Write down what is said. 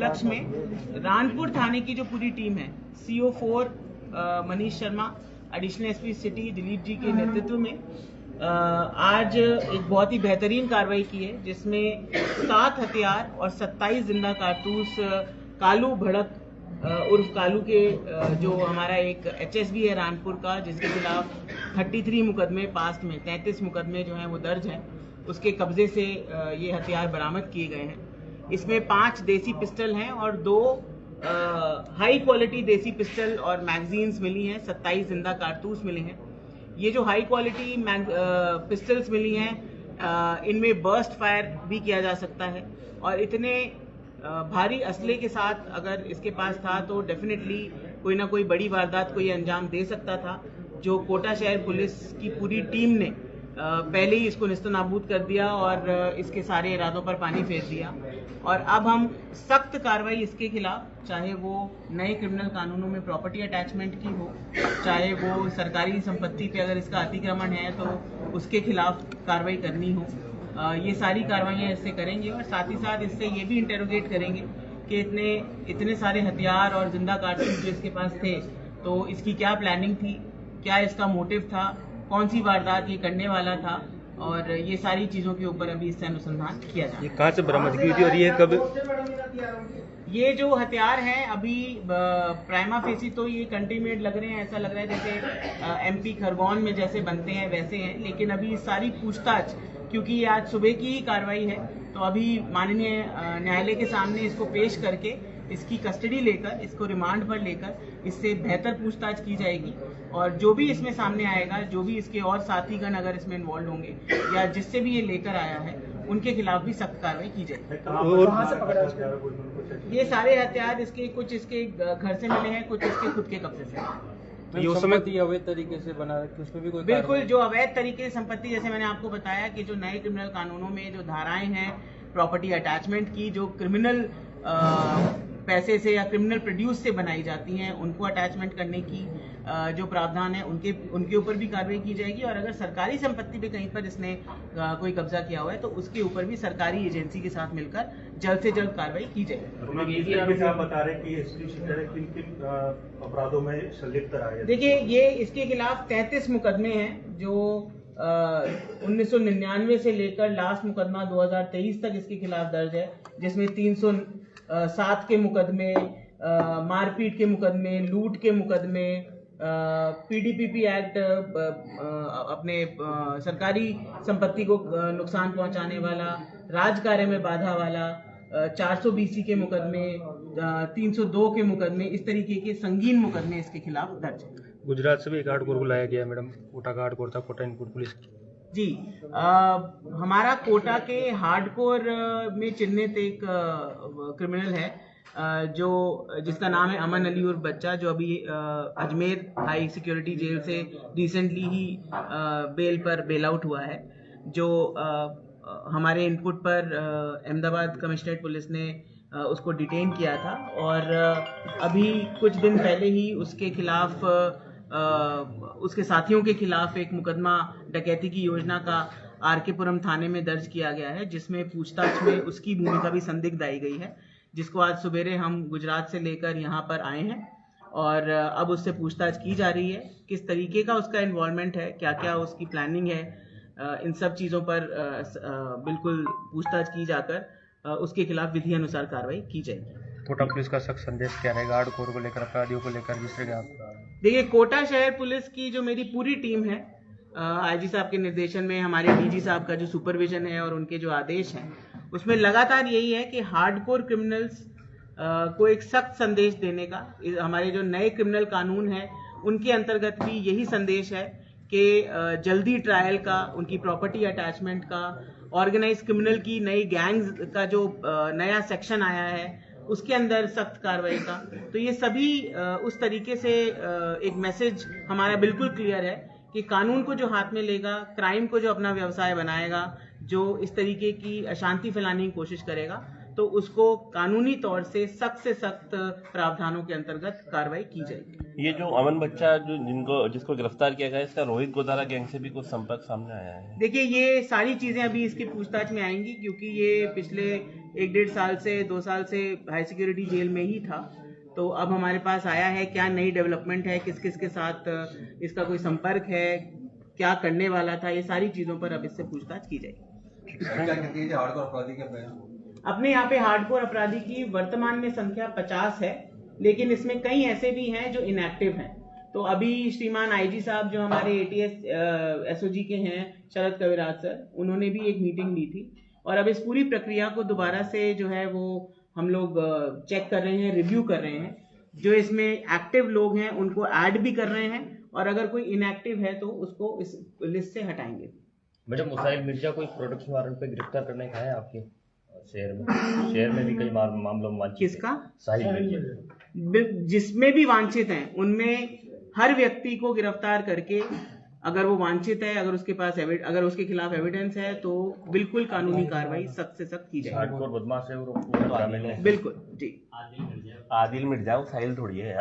उपलक्ष्य में रानपुर थाने की जो पूरी टीम है, CO4 Manish Sharma, additional SP city Dilip ji के नेतृत्व में आज एक बहुत ही बेहतरीन कार्रवाई की है, जिसमें 7 हथियार और 27 जिंदा कारतूस कालू भड़क उर्फ कालू के जो हमारा एक HSB है रानपुर का, जिसके खिलाफ 33 मुकदमे पास्ट में 33 मुकदमे जो हैं वो दर्ज हैं, उसके कब्जे से ये हथियार बरामद किए गए हैं। इसमें 5 देसी पिस्टल हैं और 2 हाई क्वालिटी देसी पिस्टल और मैगजीन्स मिली हैं, 27 जिंदा कारतूस मिले हैं। ये जो हाई क्वालिटी पिस्टल्स मिली हैं, इनमें बर्स्ट फायर भी किया जा सकता है और इतने भारी असले के साथ अगर इसके पास था तो डेफिनेटली कोई ना कोई बड़ी वारदात को ये अंजाम दे सकता था, जो कोटा शहर पुलिस की पूरी टीम ने पहले ही इसको निस्तनाबूद कर दिया और इसके सारे इरादों पर पानी फेर दिया। और अब हम सख्त कार्रवाई इसके खिलाफ, चाहे वो नए क्रिमिनल कानूनों में प्रॉपर्टी अटैचमेंट की हो, चाहे वो सरकारी संपत्ति पे अगर इसका अतिक्रमण है तो उसके खिलाफ कार्रवाई करनी हो, ये सारी कार्रवाइयाँ इससे करेंगे। और साथ ही साथ इससे ये भी इंटेरोगेट करेंगे कि इतने सारे हथियार और जिंदा कारतूस जो इसके पास थे, तो इसकी क्या प्लानिंग थी, क्या इसका मोटिव था, कौन सी वारदात ये करने वाला था, और ये सारी चीज़ों के ऊपर अभी इससे अनुसंधान किया जाए। ये कहाँ से बरामदगी हुई थी और ये कब? ये जो हथियार हैं अभी प्राइमा फेसी तो ये कंट्री मेड लग रहे हैं, ऐसा लग रहा है जैसे MP खरगोन में जैसे बनते हैं वैसे हैं, लेकिन अभी सारी पूछताछ, क्योंकि ये आज सुबह की ही कार्रवाई है, तो अभी माननीय न्यायालय के सामने इसको पेश करके इसकी कस्टडी लेकर, इसको रिमांड पर लेकर इससे बेहतर पूछताछ की जाएगी। और जो भी इसमें सामने आएगा, जो भी इसके और साथीगण अगर इसमें इन्वॉल्व होंगे या जिससे भी ये लेकर आया है, उनके खिलाफ भी सख्त कार्रवाई की जाएगी। ये सारे हथियार कुछ इसके घर से मिले हैं, कुछ इसके खुद के कब्जे से। ये उस समय अवैध तरीके से बना रखी, उसमें भी कोई बिल्कुल, जो अवैध तरीके से संपत्ति, जैसे मैंने आपको बताया कि जो नए क्रिमिनल कानूनों में जो धाराएं हैं प्रॉपर्टी अटैचमेंट की, जो क्रिमिनल पैसे से या क्रिमिनल प्रोड्यूस से बनाई जाती हैं, उनको अटैचमेंट करने की जो प्रावधान है उनके ऊपर भी कार्रवाई की जाएगी। और अगर सरकारी संपत्ति पे कहीं पर इसने कोई कब्जा किया हुआ है तो उसके ऊपर भी सरकारी एजेंसी के साथ मिलकर जल्द से जल्द कार्रवाई की जाएगी। आप बता रहे कि किन अपराधों में संलिप्त रहा है? देखिए, ये इसके खिलाफ 33 मुकदमे हैं जो 1999 से लेकर लास्ट मुकदमा 2023 तक इसके खिलाफ दर्ज है, जिसमें 307 के मुकदमे, मारपीट के मुकदमे, लूट के मुकदमे, PDPP एक्ट, अपने सरकारी संपत्ति को नुकसान पहुंचाने वाला, राजकार्य में बाधा वाला, 420 के मुकदमे, 302 के मुकदमे, इस तरीके के संगीन मुकदमे इसके खिलाफ दर्ज है। गुजरात से भी एक हार्डकोर को लाया गया मैडम, कोटा का हार्डकोर था, कोटा इनपुट पुलिस की। जी, हमारा कोटा के हार्डकोर में चिन्हित एक क्रिमिनल है जिसका नाम है अमन अली उर्फ बच्चा, जो अभी अजमेर हाई सिक्योरिटी जेल से रिसेंटली ही बेल आउट हुआ है, जो हमारे इनपुट पर अहमदाबाद कमिश्नरेट पुलिस ने उसको डिटेन किया था। और अभी कुछ दिन पहले ही उसके खिलाफ उसके साथियों के खिलाफ एक मुकदमा डकैती की योजना का RK पुरम थाने में दर्ज किया गया है, जिसमें पूछताछ में उसकी भूमिका भी संदिग्ध आई गई है, जिसको आज सवेरे हम गुजरात से लेकर यहाँ पर आए हैं और अब उससे पूछताछ की जा रही है, किस तरीके का उसका इन्वॉल्वमेंट है, क्या क्या उसकी प्लानिंग है, इन सब चीज़ों पर बिल्कुल पूछताछ की जाकर उसके खिलाफ विधि अनुसार कार्रवाई की जाएगी। कोटा पुलिस का सख्त संदेश क्या रहेगा हार्डकोर को लेकर, अपराधियों को लेकर, जिस तरह देखिए, कोटा शहर पुलिस की जो मेरी पूरी टीम है, IG साहब के निर्देशन में, हमारे DG साहब का जो सुपरविजन है और उनके जो आदेश हैं, उसमें लगातार यही है कि हार्डकोर क्रिमिनल्स को एक सख्त संदेश देने का, हमारे जो नए क्रिमिनल कानून हैं उनके अंतर्गत भी यही संदेश है कि जल्दी ट्रायल का, उनकी प्रॉपर्टी अटैचमेंट का, ऑर्गेनाइज क्रिमिनल की नई गैंग्स का जो नया सेक्शन आया है उसके अंदर सख्त कार्रवाई का। तो ये सभी उस तरीके से एक मैसेज हमारा बिल्कुल क्लियर है कि कानून को जो हाथ में लेगा, क्राइम को जो अपना व्यवसाय बनाएगा, जो इस तरीके की अशांति फैलाने की कोशिश करेगा, तो उसको कानूनी तौर से सख्त प्रावधानों के अंतर्गत कार्रवाई की जाएगी। ये जो अमन बच्चा जिसको गिरफ्तार किया गया, इसका रोहित गोदारा गैंग से भी कुछ संपर्क सामने आया है? देखिए, ये सारी चीजें अभी इसकी पूछताछ में आएंगी, क्योंकि ये पिछले 1-1.5 साल से 2 साल से हाई सिक्योरिटी जेल में ही था। तो अब हमारे पास आया है, क्या नई डेवलपमेंट है, किस किस के साथ इसका कोई संपर्क है, क्या करने वाला था, ये सारी चीज़ों पर अब इससे पूछताछ की जाएगी। अपने यहाँ पे हार्डकोर अपराधी की वर्तमान में संख्या 50 है, लेकिन इसमें कई ऐसे भी हैं जो इनएक्टिव हैं। तो अभी श्रीमान आईजी साहब जो हमारे एटीएस एसओजी के हैं, शरद कविराज सर, उन्होंने भी एक मीटिंग ली थी और अब इस पूरी प्रक्रिया को दोबारा से जो है वो हम लोग चेक कर रहे हैं, रिव्यू कर रहे हैं। जो इसमें एक्टिव लोग हैं उनको ऐड भी कर रहे हैं और अगर कोई इनएक्टिव है तो उसको इस लिस्ट से हटाएंगे। मैडम, मुसाइल मिर्जा को प्रोडक्शन वारंट पे गिरफ्तार करने का है आपके शहर में भी कई मामलों में किसका? साहिल मिर्जा। जिसमें भी वांछित हैं उनमें हर व्यक्ति को गिरफ्तार करके, अगर वो वांछित है, अगर उसके पास अगर उसके खिलाफ एविडेंस है तो बिल्कुल कानूनी कार्रवाई सख्त से सख्त की जाएगी। हार्डकोर बदमाश है वो शामिल है। बिल्कुल जी। आदिल मिर्जा वो साहिल थोड़ी है।